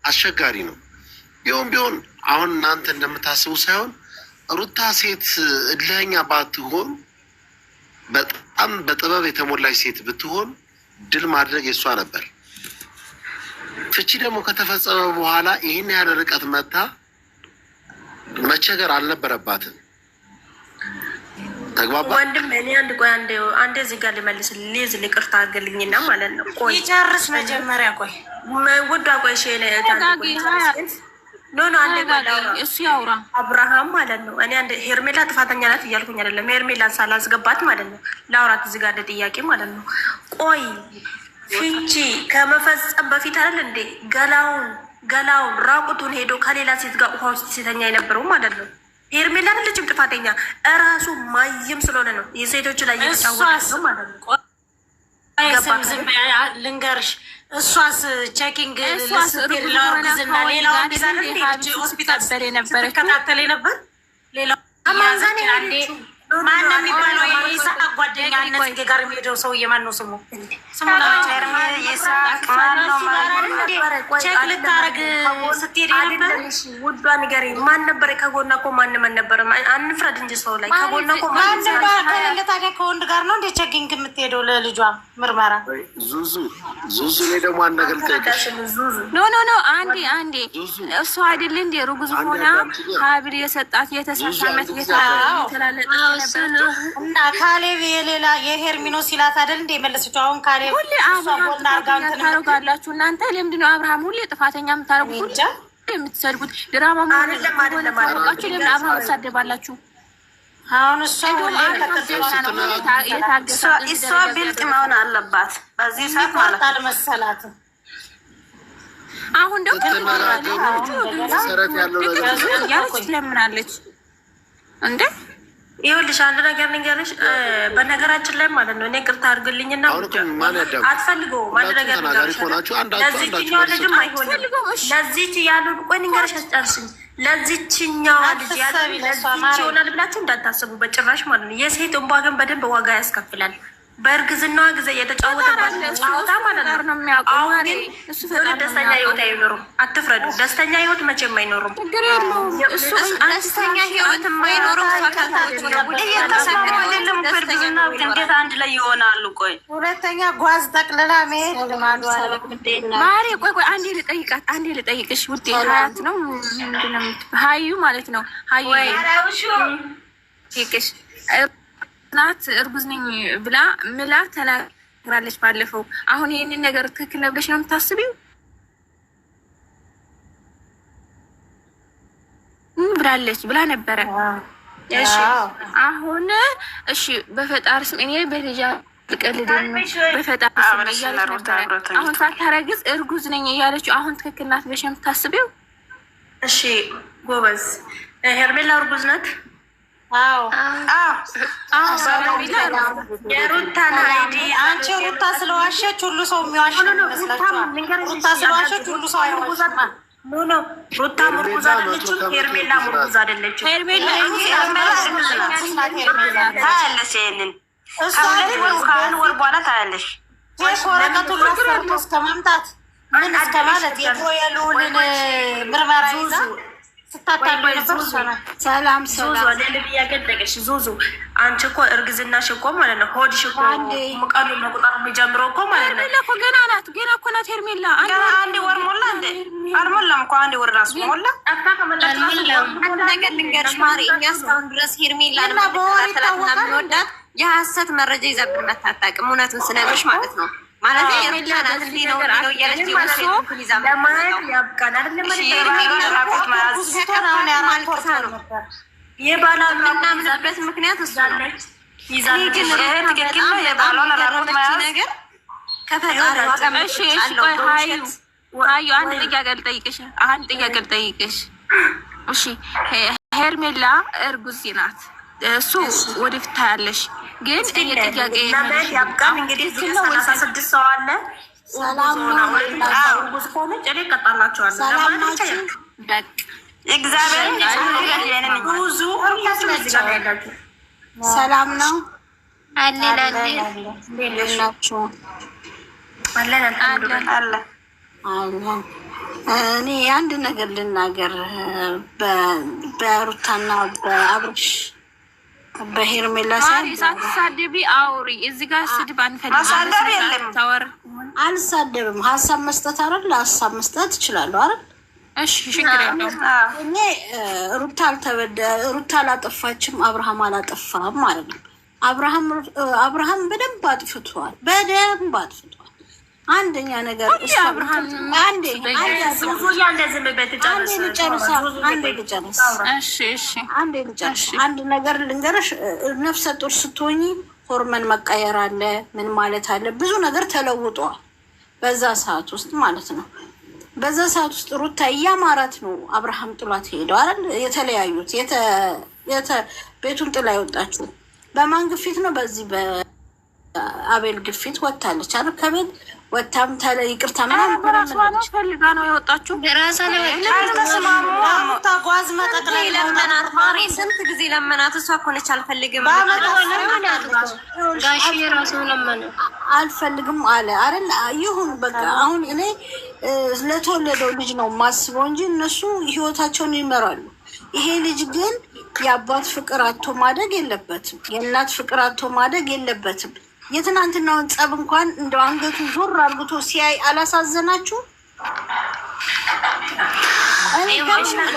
አስቸጋሪ ነው። ቢሆን አሁን እናንተ እንደምታስቡ ሳይሆን ሩታ ሴት እልኸኛ ባትሆን በጣም በጥበብ የተሞላች ሴት ብትሆን ድል ማድረግ የሷ ነበር። ፍቺ ደግሞ ከተፈጸመ በኋላ ይህን ያህል ርቀት መታ መቸገር አልነበረባትም። ተግባባ ወንድም። እኔ አንድ እዚህ ጋር ልመልስ ሊዝ ይቅርታ አድርግልኝና ማለት ነው። ቆይ ይጨርስ መጀመሪያ። ቆይ ውዷ ቆይ እሱ ያውራ አብርሃም ማለት ነው። እኔ አንድ ሄርሜላ ጥፋተኛ ናት እያልኩኝ አይደለም። ሄርሜላን ሳላስገባት ማለት ነው ላውራት እዚህ ጋር ጥያቄ ማለት ነው። ቆይ ፍቺ ከመፈጸም በፊት አይደል እንዴ ገላውን ራቁቱን ሄዶ ከሌላ ሴት ጋር ውሃ ውስጥ ሴተኛ የነበረው ማለት ነው። ሄርሜላ ልጅም ጥፋተኛ እራሱ ማይም ስለሆነ ነው የሴቶች ላይ እየተጫወተ ነው ማለት ነው። ልንገርሽ እሷስ ቼኪንግ ለርግዝና ሌላው ሆስፒታል ተከታተለ ነበር። ሌላው ማነው የሚባለው የይስሐቅ ጓደኛ እነዚህ ጋር የሚሄደው ሰውዬ ማን ነው ስሙ? ቼክ ልታረግ ስትሄድ ነበር። ውዷ ንገሪኝ፣ ማን ነበር ከጎና? እኮ ማንም አልነበረም። አንፍረድ እንጂ ሰው ላይ ከጎና እኮ ማን ነበር? ከሌለ ታዲያ ከወንድ ጋር ነው እንደ ቼኪንግ የምትሄደው ለልጇ ምርመራ? ዙዙ ላይ ደግሞ አንድ ነገር ልጠይቅሽ። ኖ አንዴ እሱ አይደል እንደ ሩጉዝ ሆና ሀብል የሰጣት የተሳሳመት የተላለጠ እና ካሌብ የሌላ የሄርሚኖ ሲላት አይደል እንደ መለሰችው። አሁን ካሌብ ሁሌ አብርሃም ታረጋላችሁ እናንተ። ለምንድን ነው አብርሃም ሁሌ ጥፋተኛ የምታረጉት? ሁሌ የምትሰድቡት ድራማ ማለት ለምን አብርሃም ተሳደባላችሁ? አሁን እሷ ብልጥ መሆን አለባት በዚህ ሰዓት ማለት አልመሰላትም። አሁን ደግሞ መሰረት ያለው ነገር ያለች ለምናለች እንዴ? ይኸውልሽ አንድ ነገር ልንገርሽ፣ በነገራችን ላይ ማለት ነው። እኔ ቅርታ አድርግልኝና አትፈልገውም አንድ ነገር ለዚህኛው ልጅም አይሆንም። ለዚች ያሉ ቆይ ልንገርሽ አስጨርስኝ። ለዚችኛዋ ልጅ ለዚች ይሆናል ብላችሁ እንዳታስቡ በጭራሽ ማለት ነው። የሴት እንቧ ግን በደንብ ዋጋ ያስከፍላል። በእርግዝናዋ ጊዜ የተጫወተባት ጫወታ ማለት ነው። አሁን ግን ደስተኛ ህይወት አይኖሩም። አትፍረዱ። ደስተኛ ህይወት መቼም አይኖሩም። ደስተኛ ህይወት የማይኖሩም እየተሰማለም በእርግዝና እንዴት አንድ ላይ ይሆናሉ? ቆይ ሁለተኛ ጓዝ ጠቅልላ መሄድ ልማዷ ማሪ። ቆይ አንዴ ልጠይቅሽ ውዴ። ሀያት ነው ምንድነው? ሀዩ ማለት ነው። ሀዩ ይቅሽ ናት እርጉዝ ነኝ ብላ ምላ ተናግራለች ባለፈው። አሁን ይህንን ነገር ትክክል ነው ብለሽ ነው የምታስቢው? ብላ ነበረ። እሺ አሁን እሺ በፈጣሪ ስም እኔ በልጃ ልቀልድም በፈጣሪ ስም እያለች ነበረ። አሁን ሳታረግዝ እርጉዝ ነኝ እያለችው አሁን ትክክል ናት ብለሽ ነው የምታስቢው? እሺ ጎበዝ። ሄርሜላ እርጉዝ ናት? የሩታን አይዲ አንቺ ሩታ ስለዋሸች ሁሉ ሰው የሚዋሽ ይመስላችኋል? ሩታ ስለዋሸች ሁሉ ሰው አይዋሽም። ሩታ ምርኩዝ አይደለችም። ሄርሜላ ምርኩዝ አይደለችም። ሄርሜላ ታያለሽ። ይሄንን ከአንድ ወር በኋላ ታያለሽ። ወረቀቱን ሰርቶ እስከ መምጣት ምን እስከ ማለት የልዑልን ምርመራ ይዛ ሰላም ዙዙ አንቺ እኮ እርግዝናሽ እኮ ማለት ነው ሆድሽ እኮ ሙቀሉ መቁጠር የሚጀምረው እኮ ማለት ነው። ገና እኮ ናት ሄርሜላ። አንድ ወር ሞላ እንደ አልሞላም እኮ አንድ ወር ራሱ ሞላ። አንድ ነገር ልንገርሽ ማሪ፣ እኛ እስካሁን ድረስ ሄርሜላ ወዳት የሀሰት መረጃ ይዛብን አታውቅም። እውነቱን ስነግርሽ ማለት ነው ማለት ሄርሜላ ናት ነው እያለች ለማየት ያብቃል አይደለም የባላምናምንበት ምክንያት እሱ ነው። ግን ትክክል ነው። የባሏን ራቁት ነገር ከፈጣሪ ሀዩ አንድ ጥያቄ ልጠይቅሽ። እሺ ሄርሜላ እርጉዝ ናት። እሱ ወደፊት ታያለሽ። ግን ጥያቄ ያብቃል። እንግዲህ 36 ሰው አለ። ሰላም ነው። ሰላም ነው እኔ አንድ ነገር ልናገር በሩታና በአብርሽ በሄርሜላ ሳትሳደቢ አውሪ። እዚህ ጋር ስድብ አንፈልግም። አልሳደብም። ሀሳብ መስጠት አይደል? ሀሳብ መስጠት እችላለሁ አይደል? እሺ ችግር የለውም። እኔ ሩታ አላጠፋችም፣ አብርሃም አላጠፋም ማለት ነው። አብርሃም በደንብ አጥፍቷል፣ በደንብ አጥፍቷል። አንደኛ ነገር አንድ ነገር ልንገርሽ። ነፍሰ ጡር ስትሆኚ ሆርመን መቀየር አለ፣ ምን ማለት አለ፣ ብዙ ነገር ተለውጧል በዛ ሰዓት ውስጥ ማለት ነው። በዛ ሰዓት ውስጥ ሩታ እያማራት ነው አብርሃም ጥሏት ሄደው አይደል የተለያዩት። ቤቱን ጥላ የወጣችው በማን ግፊት ነው? በዚህ በአቤል ግፊት ወታለች አይደል? ከቤት ወታም ታለ ይቅርታ ምናምን ፈልጋ ነው የወጣችው። ራሳ ነው ታጓዝ መጠቅላይ ለመናት ማሪ ስንት ጊዜ ለመናት። እሷ እኮ ነች አልፈልግም ጋሽ የራሱ ለመነ አልፈልግም አለ አይደል? ይሁን በቃ አሁን እኔ ለተወለደው ልጅ ነው ማስበው እንጂ እነሱ ህይወታቸውን ይመራሉ። ይሄ ልጅ ግን የአባት ፍቅር አቶ ማደግ የለበትም፣ የእናት ፍቅር አቶ ማደግ የለበትም። የትናንትናውን ጸብ እንኳን እንደ አንገቱ ዞር አርግቶ ሲያይ አላሳዘናችሁ?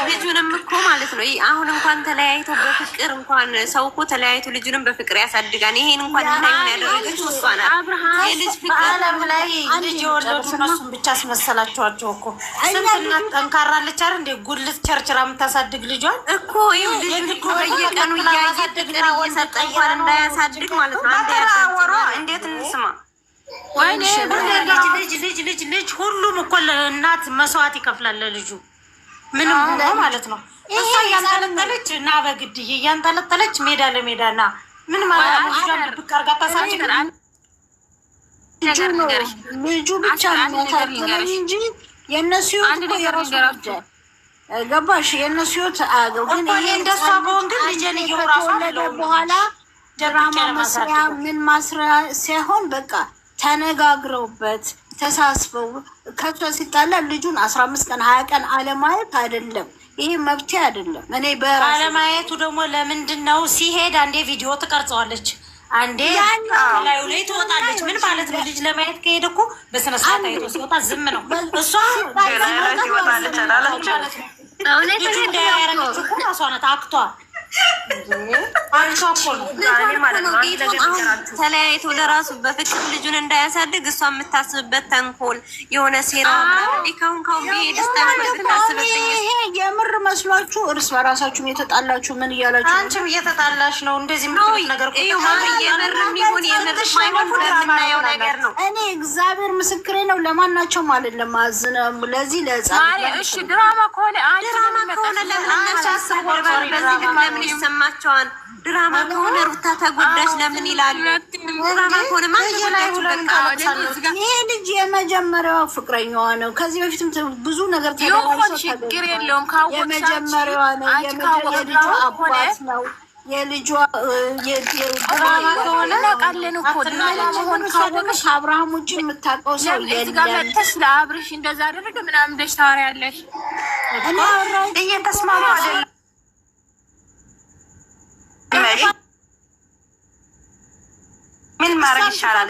ልጁንም እኮ ማለት ነው አሁን እንኳን ተለያይቶ በፍቅር እንኳን ሰው እኮ ተለያይቶ ልጁንም በፍቅር ያሳድጋል። ይሄን እንኳን እንዳይሆን ያደረገችው እሷ ናት። የልጅ ፍቅር ዓለም ላይ ልጅ የወለዱ እነሱን ብቻ አስመሰላችኋቸው እኮ። ስንት እናት ጠንካራለች አይደል? እንደ ጉልት ቸርችራ የምታሳድግ ልጇን እኮ ልጅ እኮ በየቀኑ እያየ ፍቅር እየሰጠ እንኳን እንዳያሳድግ ማለት ነው። እንዴት እንስማ ልጅ ሁሉም እኮ ለእናት መስዋዕት ይከፍላል ለልጁ ምንም ሆኖ ማለት ነው። እሷ እያንጠለጠለች እና በግድዬ እያንጠለጠለች ሜዳ ለሜዳ ና ምን ማለት ነው? ብቃርጋ ታሳጭ ልጁ ብቻ የሚያሳዝነኝ እንጂ የእነሱ ህይወት እኮ የራሱ ጉዳይ ገባሽ? የእነሱ ህይወት አያገው። ግን ይሄ እንደሷ በሆን ግን ልጄን እየወራወለደ በኋላ ድራማ መስሪያ ምን ማስሪያ ሳይሆን በቃ ተነጋግረውበት ተሳስበው ከሷ ሲጣላ ልጁን 15 ቀን 20 ቀን አለማየት አይደለም። ይሄ መብቴ አይደለም። እኔ በራሴ አለማየቱ ደግሞ ለምንድን ነው? ሲሄድ አንዴ ቪዲዮ ትቀርጸዋለች፣ አንዴ ላዩ ላይ ትወጣለች። ምን ማለት ነው? ልጅ ለማየት ከሄደ እኮ በስነ ስርዓት አይቶ ሲወጣ ዝም ነው። እሷ ልጁ እንዳያረገች እኮ ራሷ ናት አክቷ ተለያይቶ ለራሱ በፍቅር ልጁን እንዳያሳድግ እሷ የምታስብበት ተንኮል የሆነ ሴራ ካሁን ቢሄድ የምር መስሏችሁ እርስ በራሳችሁም የተጣላችሁ ምን እያላችሁ? አንቺም እየተጣላሽ ነው እንደዚህ ምትሉት ነገር የምናየው ነገር ነው። እኔ እግዚአብሔር ምስክሬ ነው። ለማናቸውም አይደለም አዝነው ለዚህ እሺ ድራማ ከሆነ ለምን እነሱ አስበው በዚህ ለምን ይሰማቸዋል? ድራማ ከሆነ ሩታ ተጎዳች ለምን ይላሉ? ድራማ ከሆነ ይሄ ልጅ የመጀመሪያዋ ፍቅረኛዋ ነው። ከዚህ በፊትም ብዙ ነገር ችግር የለውም። የመጀመሪያዋ ነው። የልጇ አባት ነው። የልጇ ድራማ ከሆነ ቃለን እኮ ሆን ካወቅሽ ከአብርሃም ውጭ የምታውቀው ሰው የለም። ለአብርሽ እንደዛ አደረገ ምናምን ደሽ ታወሪያለሽ። እየተስማሙ አይደለም። ምን ማድረግ ይሻላል?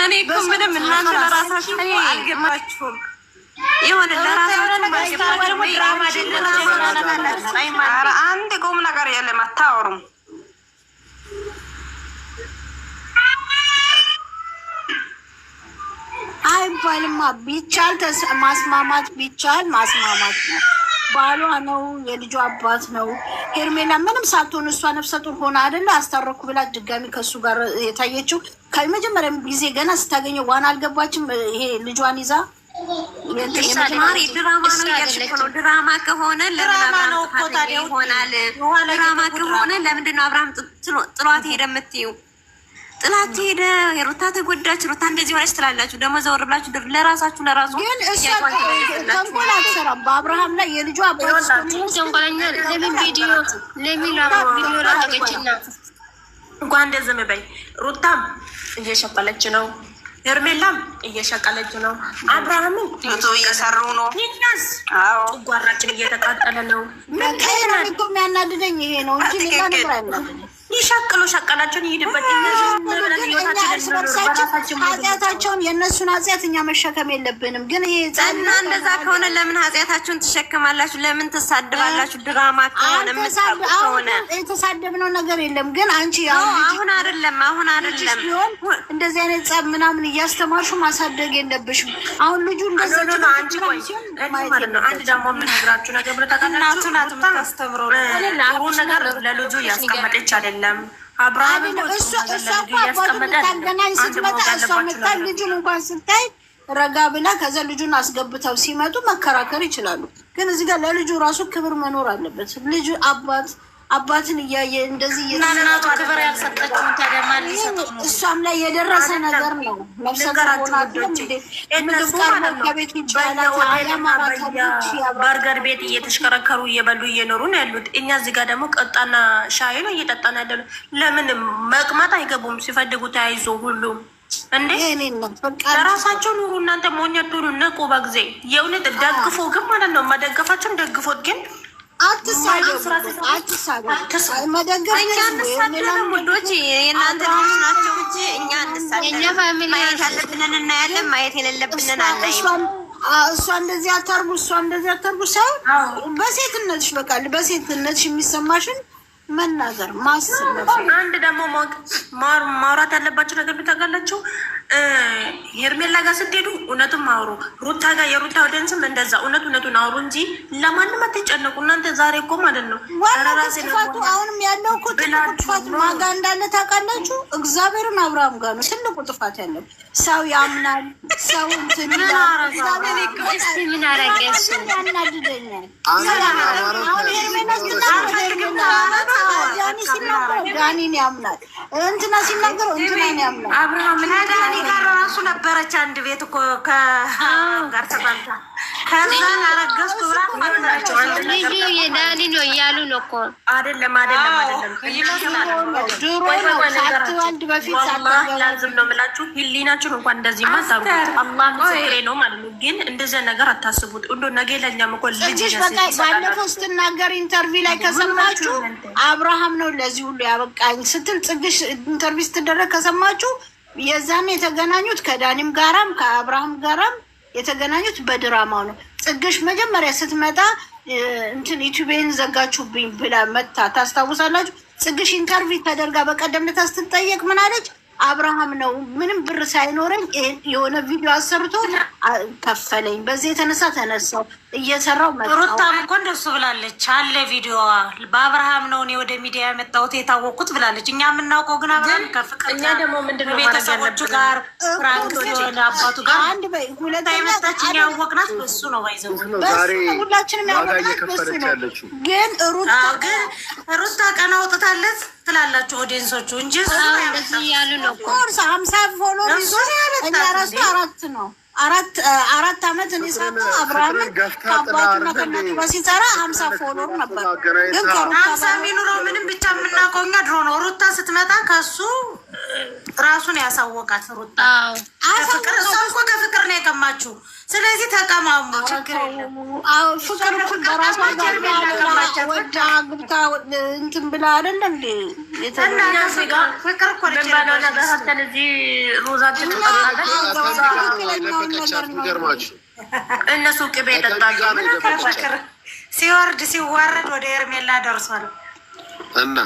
እኔ እኮ ምንም እናንተ ለራሳችሁ አልገባችሁም። የሆነ አንድ ቁም ነገር የለም። አታወሩም። አይባልማ። ቢቻል ማስማማት ቢቻል ማስማማት ነው። ባሏ ነው፣ የልጇ አባት ነው። ሄርሜላ ምንም ሳትሆን እሷ ነፍሰ ጡር ሆና አይደለ አስታረኩ ብላ ድጋሚ ከሱ ጋር የታየችው ከመጀመሪያም ጊዜ ገና ስታገኘው ዋና አልገባችም። ይሄ ልጇን ይዛ ድራማ ነው እያልሽ ነው። ድራማ ከሆነ ለምን ይሆናል? ድራማ ከሆነ ለምንድን ነው አብርሃም ጥሏት ሄደ የምትይው? ጥላት ሄደ፣ ሩታ ተጎዳች፣ ሩታ እንደዚህ ሆነች ትላላችሁ። ደግሞ ዘወር ብላችሁ ለራሳችሁ ለራሱ ግን እሷ ተንኮል አትሰራም። በአብርሃም ላይ የልጇ አባት ተንኮለኛ ለምን ቪዲዮ ላገችና እንኳን እንደዚህ በይ። ሩታም እየሸፈለች ነው፣ ሄርሜላም እየሸቀለች ነው። አብርሃምም እየሰሩ ነው። ይኛስ ጨጓራችን እየተቃጠለ ነው። ምን የሚያናድደኝ ይሄ ነው እንጂ ሌላ ነገር አይደለም። ይሸቅሉ ሸቀላቸውን ይሄድበት። ኃጢአታቸውን የእነሱን ኃጢአት እኛ መሸከም የለብንም። ግን ይሄ እና እንደዛ ከሆነ ለምን ኃጢአታችሁን ትሸከማላችሁ? ለምን ትሳድባላችሁ? ድራማ ከሆነ ከሆነ የተሳደብነው ነገር የለም። ግን አንቺ አሁን አይደለም ቢሆን እንደዚህ አይነት ጸብ ምናምን እያስተማርሹ ማሳደግ የለብሽም። አሁን ልጁ እንደዚህ አንቺ አንድ ደግሞ የምነግራችሁ ነገር እናቱ ናት የምታስተምረው ነገር ለልጁ እያስቀመጠች አይደለም። አብርሃም እሷ አባቱን ልታገናኝ ስትመጣ እሷ መጣ ልጁን እንኳን ስታይ ረጋ ብላ ከዛ ልጁን አስገብተው ሲመጡ መከራከር ይችላሉ። ግን እዚህ ጋር ለልጁ ራሱ ክብር መኖር አለበት። ልጁ አባትን እያየ እንደዚህ እናቱ ክብር ያልሰጠችውን ተደማል እሷም ላይ የደረሰ ነገር ነው። በርገር ቤት እየተሽከረከሩ እየበሉ እየኖሩ ነው ያሉት። እኛ እዚህ ጋር ደግሞ ቀጣና ሻይ ነው እየጠጣን ያለ። ለምን መቅማት አይገቡም? ሲፈልጉ ተያይዞ ሁሉም እንዴ ለራሳቸው ኑሩ። እናንተ ሞኛት ኑሩ። ንቁ በጊዜ የእውነት ደግፎ ግን ማለት ነው መደገፋቸውን ደግፎት ግን ማየት የሌለብንን አናይም። እሷ እንደዚህ አታርጉ፣ እሷ እንደዚህ አታርጉ ሳይሆን በሴትነትሽ በቃ በሴትነትሽ የሚሰማሽን መናገር ማስብ። አንድ ደግሞ ማውራት ያለባቸው ነገር ብታውቃላችሁ፣ ሄርሜላ ጋር ስትሄዱ እውነቱን አውሩ። ሩታ ጋር የሩታ ወደንስም እንደዛ እውነቱን አውሩ እንጂ ለማንም አትጨነቁ። እናንተ ዛሬ እኮ ማለት ነው ጥፋቱ አሁንም ያለው እኮ ትልቁ ጥፋት ማጋ እንዳለ ታውቃላችሁ። እግዚአብሔርን አብርሃም ጋር ነው ትልቁ ጥፋት ያለው። ሰው ያምናል፣ ሰው እንትን ምን አረገ እሱ ያናድደኛል። ዳኒን ያምናል፣ እንትና ሲናገረው እንትናን ያምናል። አብርሃም ዳኒ ጋር ራሱ ነበረች አንድ ቤት እኮ ከጋር ተባልታ ከዛ አረገዝኩ ብላ ማጥራቸው ልጁ የዳኒ ነው እያሉ ነው እኮ አይደለም ድሮ ነው ሳትወልድ በፊት ላዝም ነው የምላችሁ። ህሊናችሁን እንኳን እንደዚህ ማታሩ አላህ ምስክሬ ነው ማለት ነው። ግን እንደዚህ ነገር አታስቡት። እንዶ ነገ ለኛም እኮ ልጅ ባለፈው ስትናገር ኢንተርቪው ላይ ከሰማችሁ አብርሃም ነው ለዚህ ሁሉ ያበቃኝ ስትል ጽግሽ ኢንተርቪው ስትደረግ ከሰማችሁ የዛኔ የተገናኙት ከዳኒም ጋራም ከአብርሃም ጋራም የተገናኙት በድራማው ነው። ጽግሽ መጀመሪያ ስትመጣ እንትን ዩቲዩብን ዘጋችሁብኝ ብላ መታ ታስታውሳላችሁ። ጽግሽ ኢንተርቪው ተደርጋ በቀደም ዕለት ስትጠየቅ ምን አለች? አብርሃም ነው ምንም ብር ሳይኖረኝ የሆነ ቪዲዮ አሰርቶ ከፈለኝ፣ በዚህ የተነሳ ተነሳው እየሰራው መጣው። ሩታም እኮ እንደሱ ብላለች አለ ቪዲዮዋ። በአብርሃም ነው እኔ ወደ ሚዲያ የመጣሁት የታወቁት ብላለች። እኛ የምናውቀው ግን አብርሃም ከፍቅር እኛ ደግሞ ምንድነው ቤተሰቦቹ ጋር ፍራንክ ወደ አባቱ ጋር አንድ በይ ሁለት ታይመጣችን ያወቅናት እሱ ነው። ባይዘው ሁላችንም ያወቅናት እሱ ነው። ግን ሩታ ቀና አውጥታለት ትላላችሁ ኦዲየንሶቹ እንጂ እሱ እንደዚህ ያሉ ነው እኮ 50 ፎሎወር ይዞ እኛ ራሱ 4 ነው 4 አመት እኔ ሳውቀው አብርሃም ከአባቱና ከእናቱ ጋር ሲሰራ 50 ፎሎወር ነበር። ግን ከሩታ የሚኖረው ምንም ብቻ የምናውቀው እኛ ድሮ ነው። ሩታ ስትመጣ ከሱ ራሱን ያሳወቃት ሩታ ከፍቅር ከፍቅር ነው የቀማችሁ። ስለዚህ ተቀማሙ፣ ችግር የለም። ፍቅር እኮ በራሷ ወዳ ግብታ እንትን ብላ አይደለ እንዴ? ፍቅር እኮ እነሱ ቅቤ ይጠጣሉ። ሲወርድ ሲዋረድ ወደ ሄርሜላ ደርሷል እና